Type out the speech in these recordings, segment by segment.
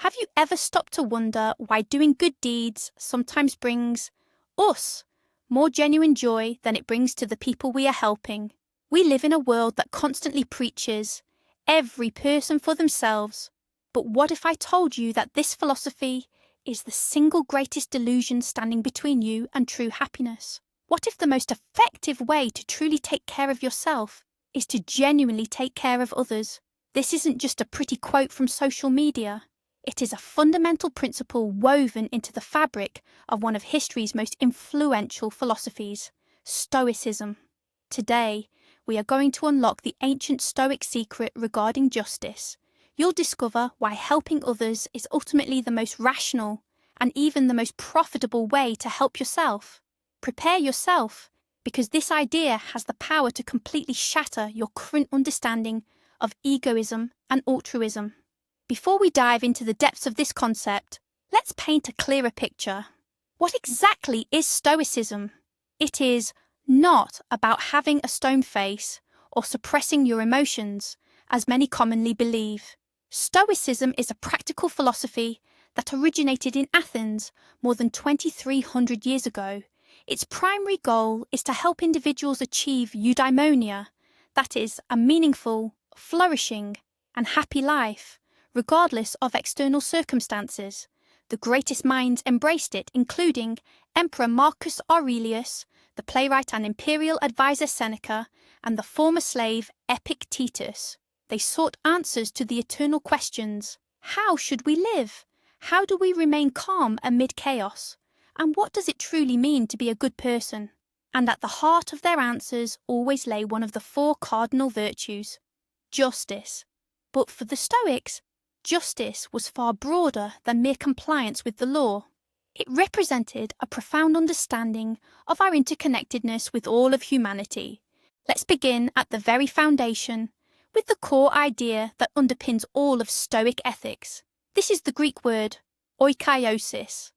Have you ever stopped to wonder why doing good deeds sometimes brings us more genuine joy than it brings to the people we are helping? We live in a world that constantly preaches every person for themselves. But what if I told you that this philosophy is the single greatest delusion standing between you and true happiness? What if the most effective way to truly take care of yourself is to genuinely take care of others? This isn't just a pretty quote from social media. It is a fundamental principle woven into the fabric of one of history's most influential philosophies, Stoicism. Today, we are going to unlock the ancient Stoic secret regarding justice. You'll discover why helping others is ultimately the most rational and even the most profitable way to help yourself. Prepare yourself, because this idea has the power to completely shatter your current understanding of egoism and altruism. Before we dive into the depths of this concept, let's paint a clearer picture. What exactly is Stoicism? It is not about having a stone face or suppressing your emotions, as many commonly believe. Stoicism is a practical philosophy that originated in Athens more than 2,300 years ago. Its primary goal is to help individuals achieve eudaimonia, that is, a meaningful, flourishing, and happy life, regardless of external circumstances. The greatest minds embraced it, including Emperor Marcus Aurelius, the playwright and imperial advisor Seneca, and the former slave Epictetus. They sought answers to the eternal questions: how should we live? How do we remain calm amid chaos? And what does it truly mean to be a good person? And at the heart of their answers always lay one of the four cardinal virtues: justice. But for the Stoics, justice was far broader than mere compliance with the law. It represented a profound understanding of our interconnectedness with all of humanity. Let's begin at the very foundation, with the core idea that underpins all of Stoic ethics. This is the Greek word Oikeiosis.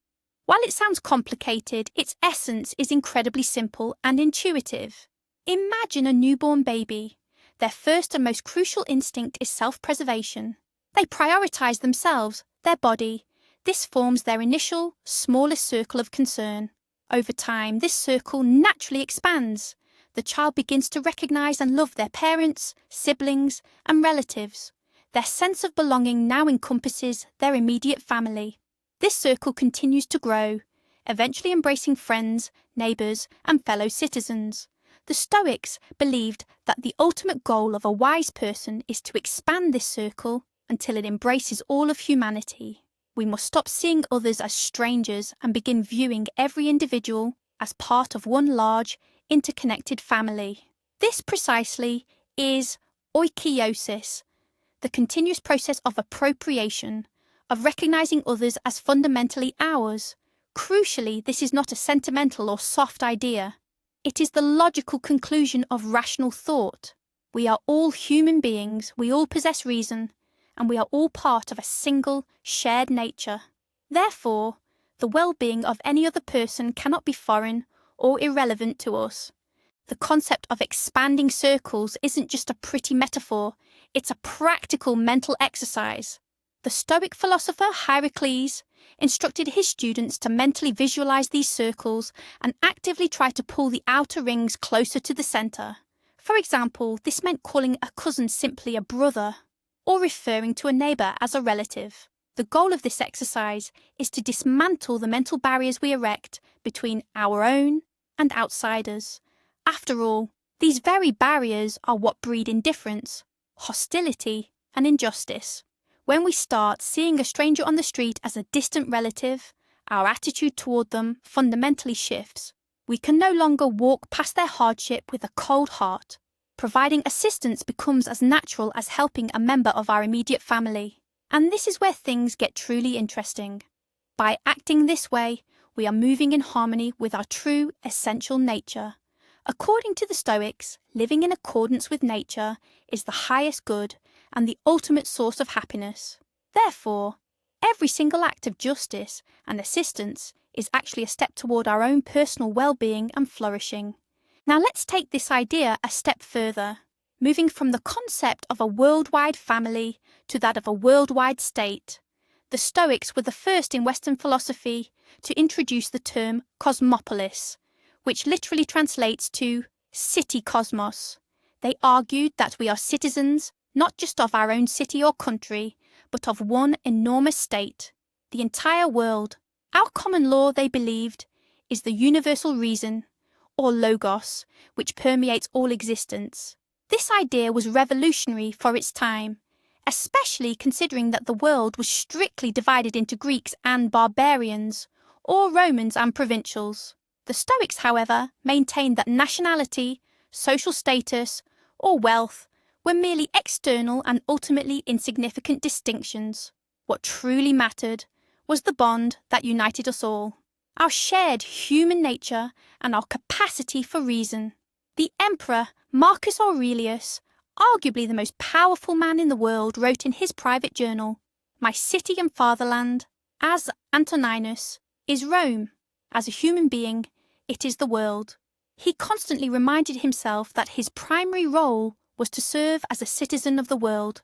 While it sounds complicated, its essence is incredibly simple and intuitive. Imagine a newborn baby. Their first and most crucial instinct is self-preservation. They prioritize themselves, their body. This forms their initial, smallest circle of concern. Over time, this circle naturally expands. The child begins to recognize and love their parents, siblings, and relatives. Their sense of belonging now encompasses their immediate family. This circle continues to grow, eventually embracing friends, neighbors, and fellow citizens. The Stoics believed that the ultimate goal of a wise person is to expand this circle until it embraces all of humanity. We must stop seeing others as strangers and begin viewing every individual as part of one large, interconnected family. This precisely is Oikeiosis, the continuous process of appropriation, of recognizing others as fundamentally ours. Crucially, this is not a sentimental or soft idea. It is the logical conclusion of rational thought. We are all human beings, we all possess reason, and we are all part of a single, shared nature. Therefore, the well-being of any other person cannot be foreign or irrelevant to us. The concept of expanding circles isn't just a pretty metaphor, it's a practical mental exercise. The Stoic philosopher Heracles instructed his students to mentally visualize these circles and actively try to pull the outer rings closer to the center. For example, this meant calling a cousin simply a brother, or referring to a neighbor as a relative. The goal of this exercise is to dismantle the mental barriers we erect between our own and outsiders. After all, these very barriers are what breed indifference, hostility, and injustice. When we start seeing a stranger on the street as a distant relative, our attitude toward them fundamentally shifts. We can no longer walk past their hardship with a cold heart. Providing assistance becomes as natural as helping a member of our immediate family. And this is where things get truly interesting. By acting this way, we are moving in harmony with our true, essential nature. According to the Stoics, living in accordance with nature is the highest good and the ultimate source of happiness. Therefore, every single act of justice and assistance is actually a step toward our own personal well-being and flourishing. Now let's take this idea a step further, moving from the concept of a worldwide family to that of a worldwide state. The Stoics were the first in Western philosophy to introduce the term cosmopolis, which literally translates to city cosmos. They argued that we are citizens not just of our own city or country, but of one enormous state, the entire world. Our common law, they believed, is the universal reason, or logos, which permeates all existence. This idea was revolutionary for its time, especially considering that the world was strictly divided into Greeks and barbarians, or Romans and provincials. The Stoics, however, maintained that nationality, social status, or wealth were merely external and ultimately insignificant distinctions. What truly mattered was the bond that united us all, our shared human nature and our capacity for reason. The Emperor Marcus Aurelius, arguably the most powerful man in the world, wrote in his private journal, "My city and fatherland, as Antoninus, is Rome. As a human being, it is the world." He constantly reminded himself that his primary role was to serve as a citizen of the world.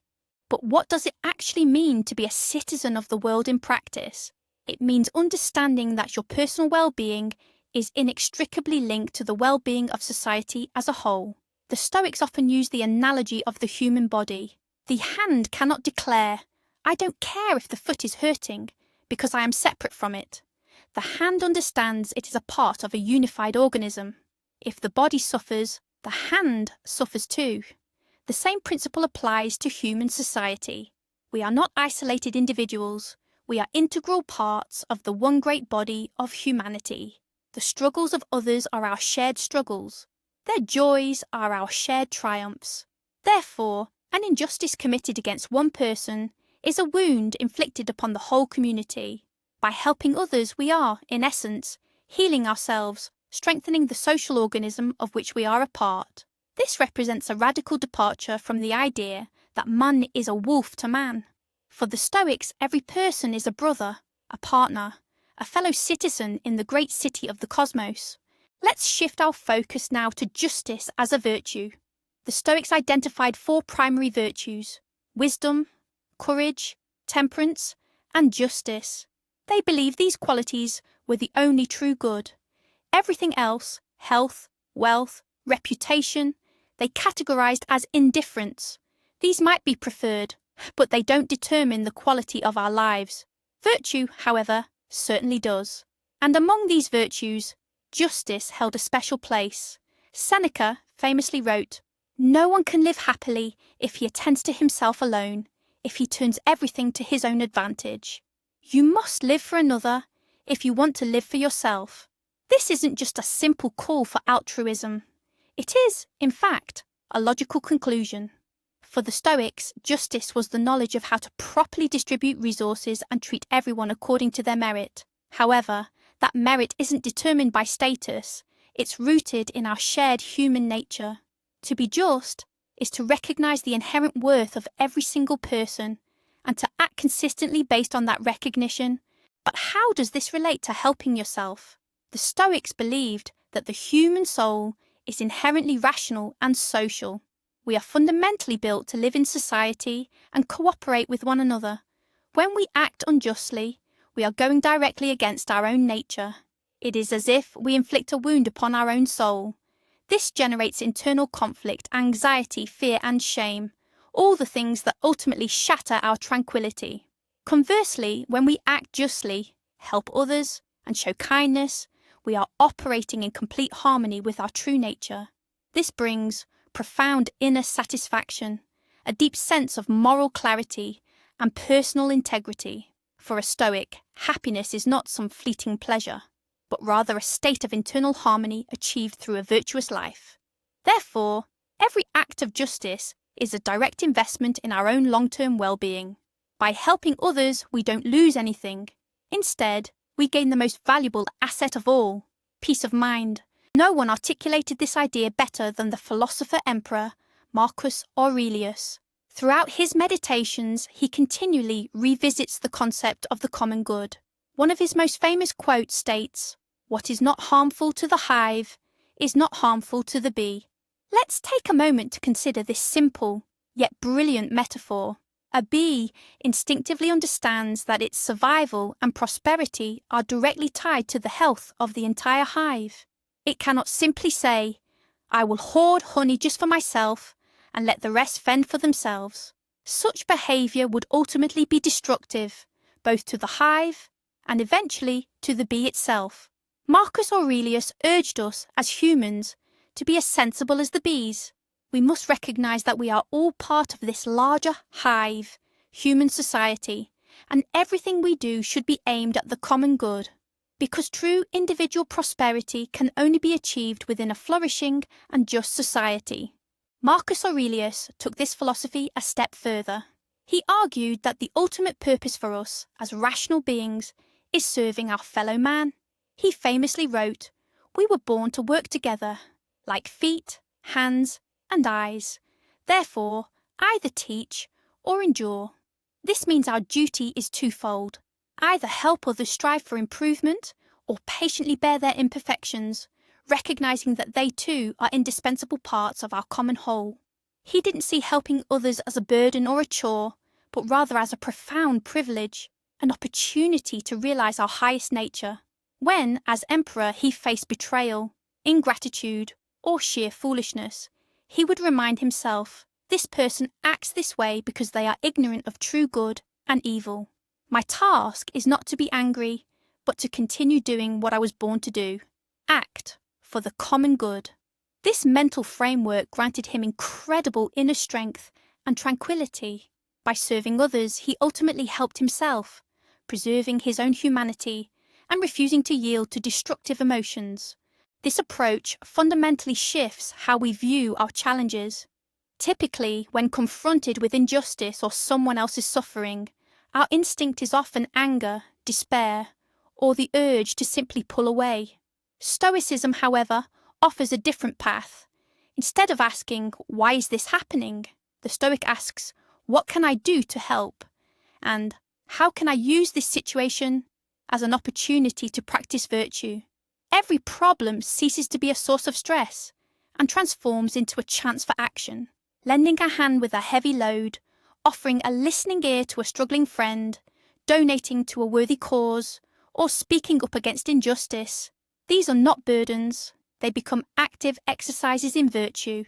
But what does it actually mean to be a citizen of the world in practice? It means understanding that your personal well-being is inextricably linked to the well-being of society as a whole. The Stoics often use the analogy of the human body. The hand cannot declare, "I don't care if the foot is hurting, because I am separate from it." The hand understands it is a part of a unified organism. If the body suffers, the hand suffers too. The same principle applies to human society. We are not isolated individuals. We are integral parts of the one great body of humanity. The struggles of others are our shared struggles. Their joys are our shared triumphs. Therefore, an injustice committed against one person is a wound inflicted upon the whole community. By helping others, we are, in essence, healing ourselves, strengthening the social organism of which we are a part. This represents a radical departure from the idea that man is a wolf to man. For the Stoics, every person is a brother, a partner, a fellow citizen in the great city of the cosmos. Let's shift our focus now to justice as a virtue. The Stoics identified 4 primary virtues: wisdom, courage, temperance, and justice. They believed these qualities were the only true good. Everything else, health, wealth, reputation, they categorized as indifference. These might be preferred, but they don't determine the quality of our lives. Virtue, however, certainly does. And among these virtues, justice held a special place. Seneca famously wrote, "No one can live happily if he attends to himself alone, if he turns everything to his own advantage. You must live for another if you want to live for yourself." This isn't just a simple call for altruism. It is, in fact, a logical conclusion. For the Stoics, justice was the knowledge of how to properly distribute resources and treat everyone according to their merit. However, that merit isn't determined by status. It's rooted in our shared human nature. To be just is to recognize the inherent worth of every single person and to act consistently based on that recognition. But how does this relate to helping yourself? The Stoics believed that the human soul is inherently rational and social. We are fundamentally built to live in society and cooperate with one another. When we act unjustly, we are going directly against our own nature. It is as if we inflict a wound upon our own soul. This generates internal conflict, anxiety, fear, and shame, all the things that ultimately shatter our tranquility. Conversely, when we act justly, help others, and show kindness, we are operating in complete harmony with our true nature. This brings profound inner satisfaction, a deep sense of moral clarity, and personal integrity. For a Stoic, happiness is not some fleeting pleasure, but rather a state of internal harmony achieved through a virtuous life. Therefore, every act of justice is a direct investment in our own long-term well-being. By helping others, we don't lose anything. Instead, we gain the most valuable asset of all, peace of mind. No one articulated this idea better than the philosopher-emperor Marcus Aurelius. Throughout his meditations, he continually revisits the concept of the common good. One of his most famous quotes states, "What is not harmful to the hive is not harmful to the bee." Let's take a moment to consider this simple, yet brilliant metaphor. A bee instinctively understands that its survival and prosperity are directly tied to the health of the entire hive. It cannot simply say, "I will hoard honey just for myself and let the rest fend for themselves." Such behaviour would ultimately be destructive, both to the hive and eventually to the bee itself. Marcus Aurelius urged us as humans to be as sensible as the bees. We must recognise that we are all part of this larger hive, human society, and everything we do should be aimed at the common good, because true individual prosperity can only be achieved within a flourishing and just society. Marcus Aurelius took this philosophy a step further. He argued that the ultimate purpose for us as rational beings is serving our fellow man. He famously wrote, "We were born to work together, like feet, hands, and eyes. Therefore, either teach or endure." This means our duty is twofold: either help others strive for improvement or patiently bear their imperfections, recognizing that they too are indispensable parts of our common whole. He didn't see helping others as a burden or a chore, but rather as a profound privilege, an opportunity to realize our highest nature. When, as emperor, he faced betrayal, ingratitude, or sheer foolishness, he would remind himself, "This person acts this way because they are ignorant of true good and evil. My task is not to be angry, but to continue doing what I was born to do. Act for the common good." This mental framework granted him incredible inner strength and tranquility. By serving others, he ultimately helped himself, preserving his own humanity and refusing to yield to destructive emotions. This approach fundamentally shifts how we view our challenges. Typically, when confronted with injustice or someone else's suffering, our instinct is often anger, despair, or the urge to simply pull away. Stoicism, however, offers a different path. Instead of asking, "Why is this happening?" the Stoic asks, "What can I do to help?" And "How can I use this situation as an opportunity to practice virtue?" Every problem ceases to be a source of stress and transforms into a chance for action. Lending a hand with a heavy load, offering a listening ear to a struggling friend, donating to a worthy cause, or speaking up against injustice. These are not burdens, they become active exercises in virtue.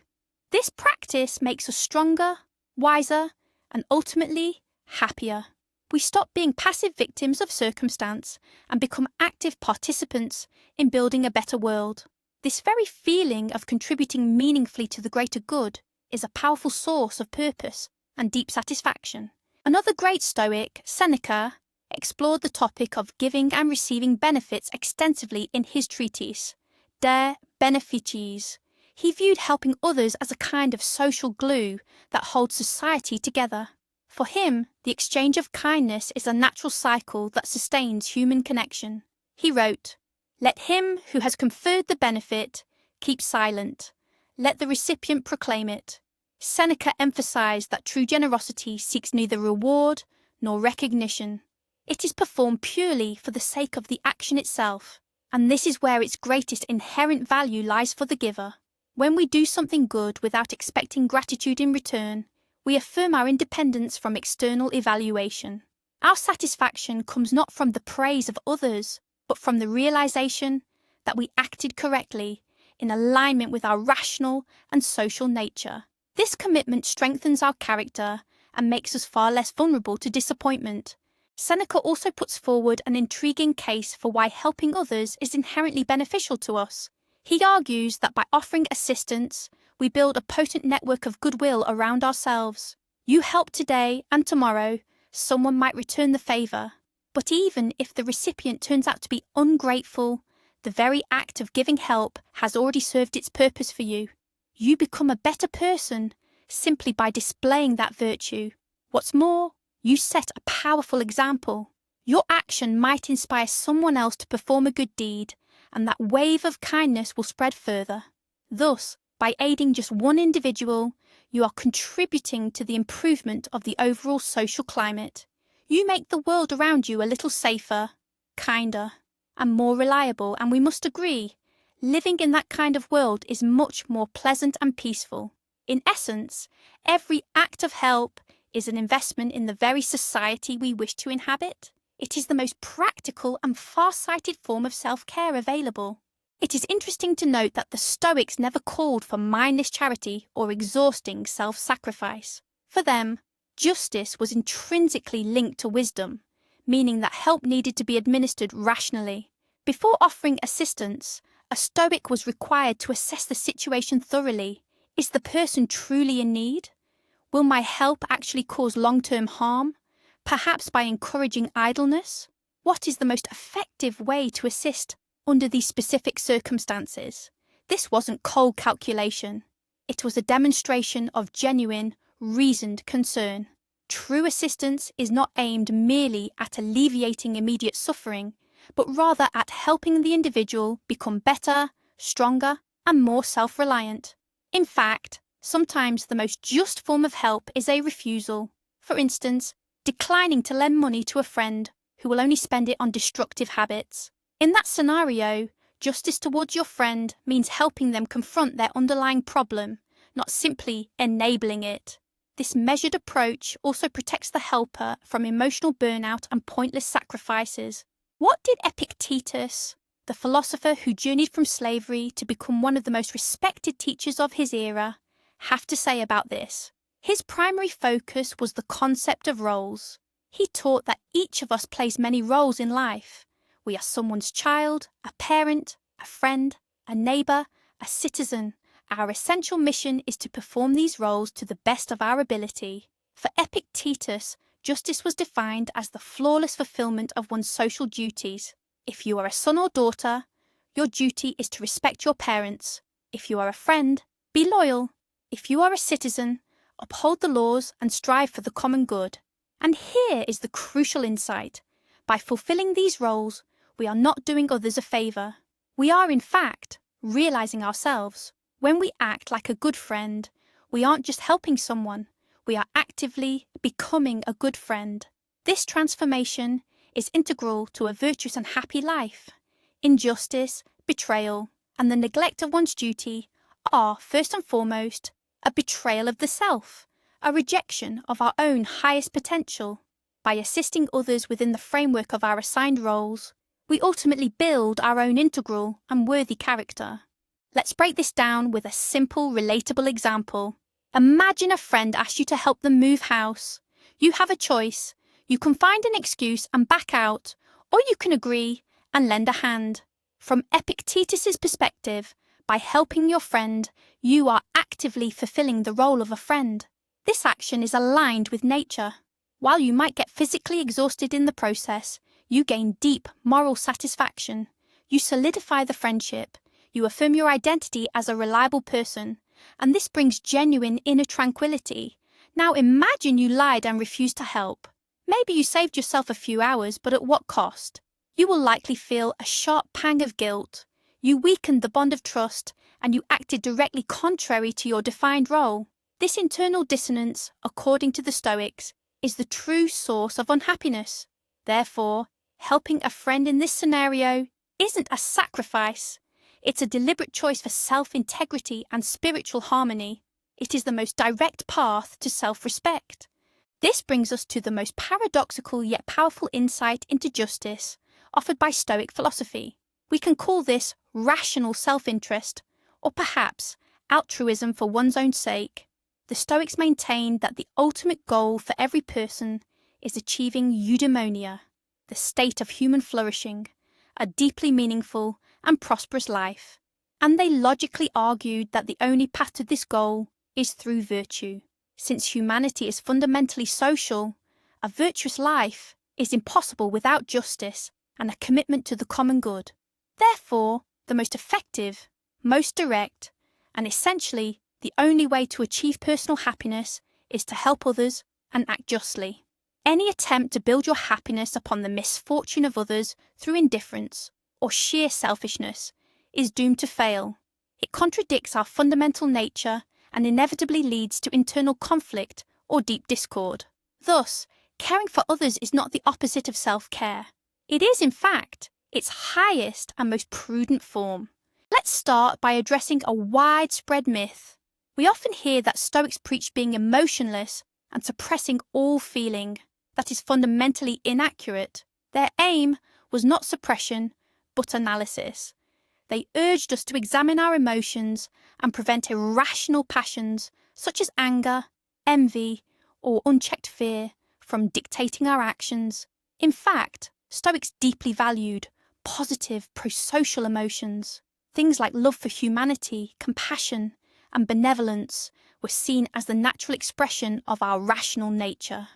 This practice makes us stronger, wiser, and ultimately happier. We stop being passive victims of circumstance and become active participants in building a better world. This very feeling of contributing meaningfully to the greater good is a powerful source of purpose and deep satisfaction. Another great Stoic, Seneca, explored the topic of giving and receiving benefits extensively in his treatise, De Beneficiis. He viewed helping others as a kind of social glue that holds society together. For him, the exchange of kindness is a natural cycle that sustains human connection. He wrote, "Let him who has conferred the benefit keep silent. Let the recipient proclaim it." Seneca emphasized that true generosity seeks neither reward nor recognition. It is performed purely for the sake of the action itself, and this is where its greatest inherent value lies for the giver. When we do something good without expecting gratitude in return, we affirm our independence from external evaluation. Our satisfaction comes not from the praise of others, but from the realization that we acted correctly, in alignment with our rational and social nature. This commitment strengthens our character and makes us far less vulnerable to disappointment. Seneca also puts forward an intriguing case for why helping others is inherently beneficial to us. He argues that by offering assistance, we build a potent network of goodwill around ourselves. You help today, and tomorrow, someone might return the favour. But even if the recipient turns out to be ungrateful, the very act of giving help has already served its purpose for you. You become a better person simply by displaying that virtue. What's more, you set a powerful example. Your action might inspire someone else to perform a good deed, and that wave of kindness will spread further. Thus, by aiding just one individual, you are contributing to the improvement of the overall social climate. You make the world around you a little safer, kinder, and more reliable, and we must agree, living in that kind of world is much more pleasant and peaceful. In essence, every act of help, is an investment in the very society we wish to inhabit. It is the most practical and far-sighted form of self-care available. It is interesting to note that the Stoics never called for mindless charity or exhausting self-sacrifice. For them, justice was intrinsically linked to wisdom, meaning that help needed to be administered rationally. Before offering assistance, a Stoic was required to assess the situation thoroughly. Is the person truly in need? Will my help actually cause long-term harm, perhaps by encouraging idleness? What is the most effective way to assist under these specific circumstances? This wasn't cold calculation. It was a demonstration of genuine, reasoned concern. True assistance is not aimed merely at alleviating immediate suffering, but rather at helping the individual become better, stronger, and more self-reliant. In fact, sometimes the most just form of help is a refusal. For instance, declining to lend money to a friend who will only spend it on destructive habits. In that scenario, justice towards your friend means helping them confront their underlying problem, not simply enabling it. This measured approach also protects the helper from emotional burnout and pointless sacrifices. What did Epictetus, the philosopher who journeyed from slavery to become one of the most respected teachers of his era, have to say about this? His primary focus was the concept of roles. He taught that each of us plays many roles in life. We are someone's child, a parent, a friend, a neighbour, a citizen. Our essential mission is to perform these roles to the best of our ability. For Epictetus, justice was defined as the flawless fulfillment of one's social duties. If you are a son or daughter, your duty is to respect your parents. If you are a friend, be loyal. If you are a citizen, uphold the laws and strive for the common good. And here is the crucial insight. By fulfilling these roles, we are not doing others a favour. We are, in fact, realising ourselves. When we act like a good friend, we aren't just helping someone, we are actively becoming a good friend. This transformation is integral to a virtuous and happy life. Injustice, betrayal, and the neglect of one's duty are, first and foremost, a betrayal of the self, a rejection of our own highest potential. By assisting others within the framework of our assigned roles, we ultimately build our own integral and worthy character. Let's break this down with a simple, relatable example. Imagine a friend asks you to help them move house. You have a choice. You can find an excuse and back out, or you can agree and lend a hand. From Epictetus's perspective, by helping your friend, you are actively fulfilling the role of a friend. This action is aligned with nature. While you might get physically exhausted in the process, you gain deep moral satisfaction. You solidify the friendship. You affirm your identity as a reliable person, and this brings genuine inner tranquility. Now imagine you lied and refused to help. Maybe you saved yourself a few hours, but at what cost? You will likely feel a sharp pang of guilt. You weakened the bond of trust, and you acted directly contrary to your defined role. This internal dissonance, according to the Stoics, is the true source of unhappiness. Therefore, helping a friend in this scenario isn't a sacrifice. It's a deliberate choice for self-integrity and spiritual harmony. It is the most direct path to self-respect. This brings us to the most paradoxical yet powerful insight into justice offered by Stoic philosophy. We can call this rational self-interest, or perhaps altruism for one's own sake. The Stoics maintain that the ultimate goal for every person is achieving eudaimonia, the state of human flourishing, a deeply meaningful and prosperous life. And they logically argued that the only path to this goal is through virtue. Since humanity is fundamentally social, a virtuous life is impossible without justice and a commitment to the common good. Therefore, the most effective, most direct, and essentially the only way to achieve personal happiness is to help others and act justly. Any attempt to build your happiness upon the misfortune of others through indifference or sheer selfishness is doomed to fail. It contradicts our fundamental nature and inevitably leads to internal conflict or deep discord. Thus, caring for others is not the opposite of self-care. It is, in fact, its highest and most prudent form. Let's start by addressing a widespread myth. We often hear that Stoics preach being emotionless and suppressing all feeling. That is fundamentally inaccurate. Their aim was not suppression, but analysis. They urged us to examine our emotions and prevent irrational passions such as anger, envy, or unchecked fear from dictating our actions. In fact, Stoics deeply valued positive, pro-social emotions. Things like love for humanity, compassion, and benevolence were seen as the natural expression of our rational nature.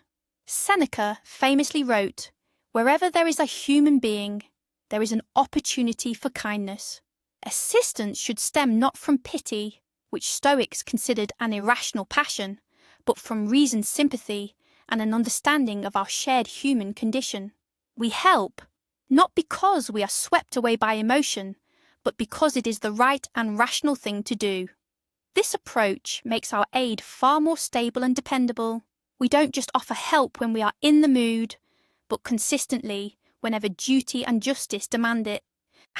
Seneca famously wrote, "Wherever there is a human being, there is an opportunity for kindness." Assistance should stem not from pity, which Stoics considered an irrational passion, but from reasoned sympathy and an understanding of our shared human condition. We help, not because we are swept away by emotion, but because it is the right and rational thing to do. This approach makes our aid far more stable and dependable. We don't just offer help when we are in the mood, but consistently whenever duty and justice demand it.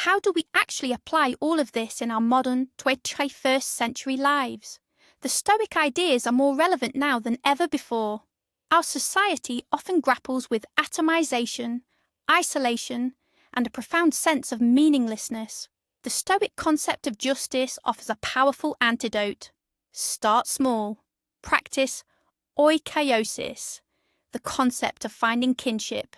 How do we actually apply all of this in our modern 21st century lives? The Stoic ideas are more relevant now than ever before. Our society often grapples with atomization, isolation, and a profound sense of meaninglessness. The Stoic concept of justice offers a powerful antidote. Start small. Practice Oikeiosis, the concept of finding kinship,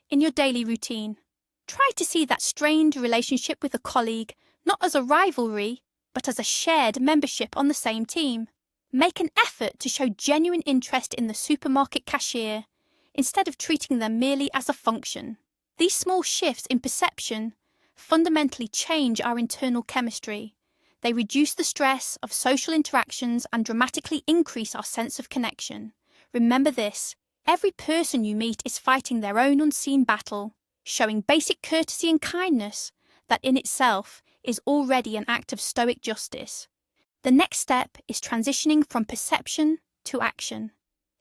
in your daily routine. Try to see that strained relationship with a colleague not as a rivalry, but as a shared membership on the same team. Make an effort to show genuine interest in the supermarket cashier, instead of treating them merely as a function. These small shifts in perception fundamentally change our internal chemistry. They reduce the stress of social interactions and dramatically increase our sense of connection. Remember this, every person you meet is fighting their own unseen battle. Showing basic courtesy and kindness, that in itself is already an act of Stoic justice. The next step is transitioning from perception to action.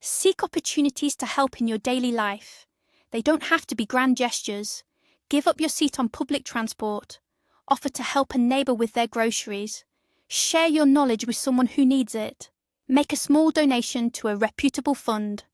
Seek opportunities to help in your daily life. They don't have to be grand gestures. Give up your seat on public transport. Offer to help a neighbour with their groceries. Share your knowledge with someone who needs it. Make a small donation to a reputable fund.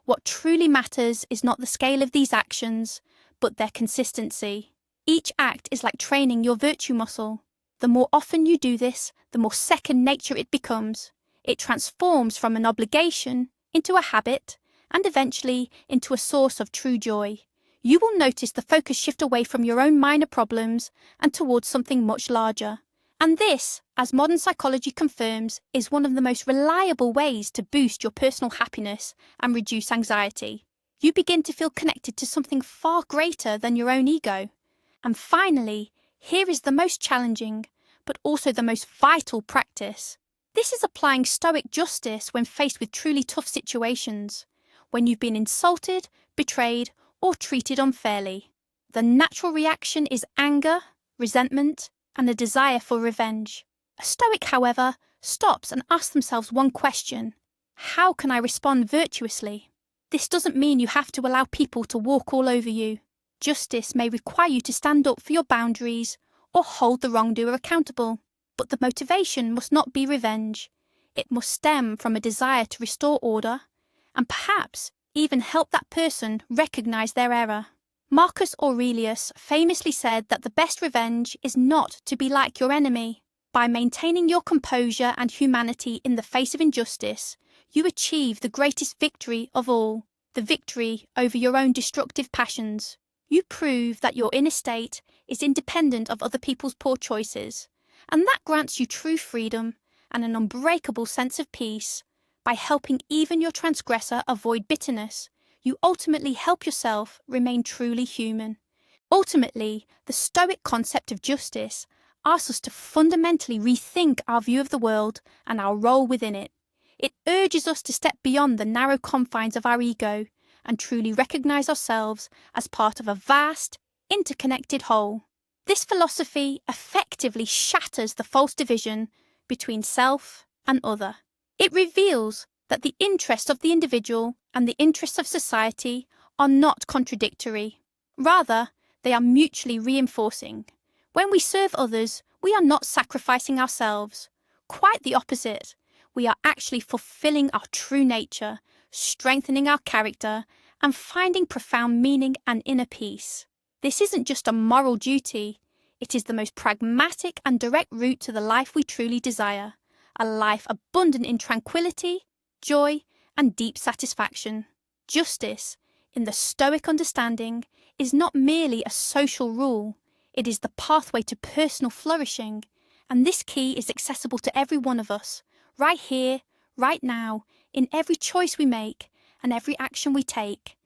What truly matters is not the scale of these actions, but their consistency. Each act is like training your virtue muscle. The more often you do this, the more second nature it becomes. It transforms from an obligation into a habit, and eventually into a source of true joy. You will notice the focus shift away from your own minor problems and towards something much larger. And this, as modern psychology confirms, is one of the most reliable ways to boost your personal happiness and reduce anxiety. You begin to feel connected to something far greater than your own ego. And finally, here is the most challenging, but also the most vital practice. This is applying Stoic justice when faced with truly tough situations, when you've been insulted, betrayed, or treated unfairly. The natural reaction is anger, resentment, and a desire for revenge. A Stoic, however, stops and asks themselves one question: how can I respond virtuously? This doesn't mean you have to allow people to walk all over you. Justice may require you to stand up for your boundaries or hold the wrongdoer accountable. But the motivation must not be revenge. It must stem from a desire to restore order and perhaps even help that person recognize their error. Marcus Aurelius famously said that the best revenge is not to be like your enemy. By maintaining your composure and humanity in the face of injustice, you achieve the greatest victory of all, the victory over your own destructive passions. You prove that your inner state is independent of other people's poor choices, and that grants you true freedom and an unbreakable sense of peace. By helping even your transgressor avoid bitterness, you ultimately help yourself remain truly human. Ultimately, the Stoic concept of justice asks us to fundamentally rethink our view of the world and our role within it. It urges us to step beyond the narrow confines of our ego and truly recognize ourselves as part of a vast, interconnected whole. This philosophy effectively shatters the false division between self and other. It reveals that the interests of the individual and the interests of society are not contradictory. Rather, they are mutually reinforcing. When we serve others, we are not sacrificing ourselves. Quite the opposite. We are actually fulfilling our true nature, strengthening our character, and finding profound meaning and inner peace. This isn't just a moral duty, it is the most pragmatic and direct route to the life we truly desire, a life abundant in tranquility, joy, and deep satisfaction. Justice, in the Stoic understanding, is not merely a social rule, it is the pathway to personal flourishing, and this key is accessible to every one of us, right here, right now, in every choice we make and every action we take.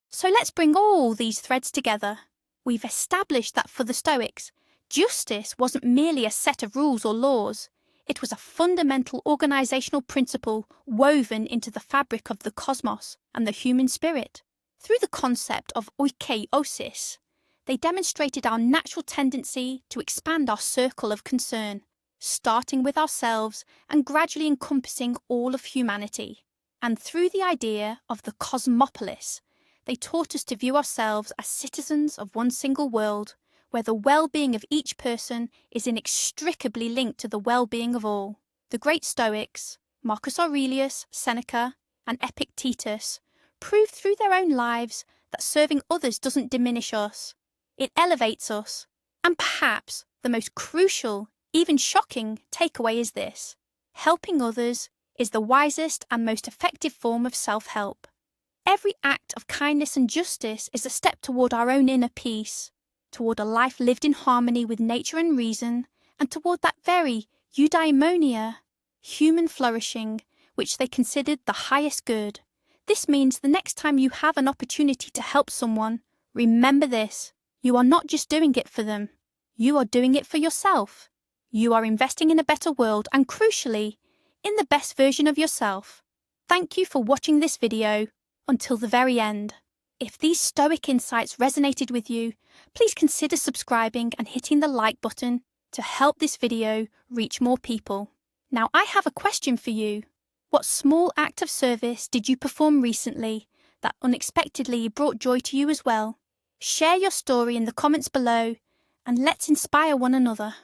So let's bring all these threads together. We've established that for the Stoics, justice wasn't merely a set of rules or laws, it was a fundamental organisational principle woven into the fabric of the cosmos and the human spirit. Through the concept of Oikeiosis, they demonstrated our natural tendency to expand our circle of concern, starting with ourselves and gradually encompassing all of humanity. And through the idea of the cosmopolis, they taught us to view ourselves as citizens of one single world, where the well-being of each person is inextricably linked to the well-being of all. The great Stoics, Marcus Aurelius, Seneca, and Epictetus, proved through their own lives that serving others doesn't diminish us. It elevates us. And perhaps the most crucial, even shocking, takeaway is this: helping others is the wisest and most effective form of self-help. Every act of kindness and justice is a step toward our own inner peace, toward a life lived in harmony with nature and reason, and toward that very eudaimonia, human flourishing, which they considered the highest good. This means the next time you have an opportunity to help someone, remember this: you are not just doing it for them, you are doing it for yourself. You are investing in a better world and, crucially, in the best version of yourself. Thank you for watching this video until the very end. If these Stoic insights resonated with you, please consider subscribing and hitting the like button to help this video reach more people. Now, I have a question for you. What small act of service did you perform recently that unexpectedly brought joy to you as well? Share your story in the comments below, and let's inspire one another.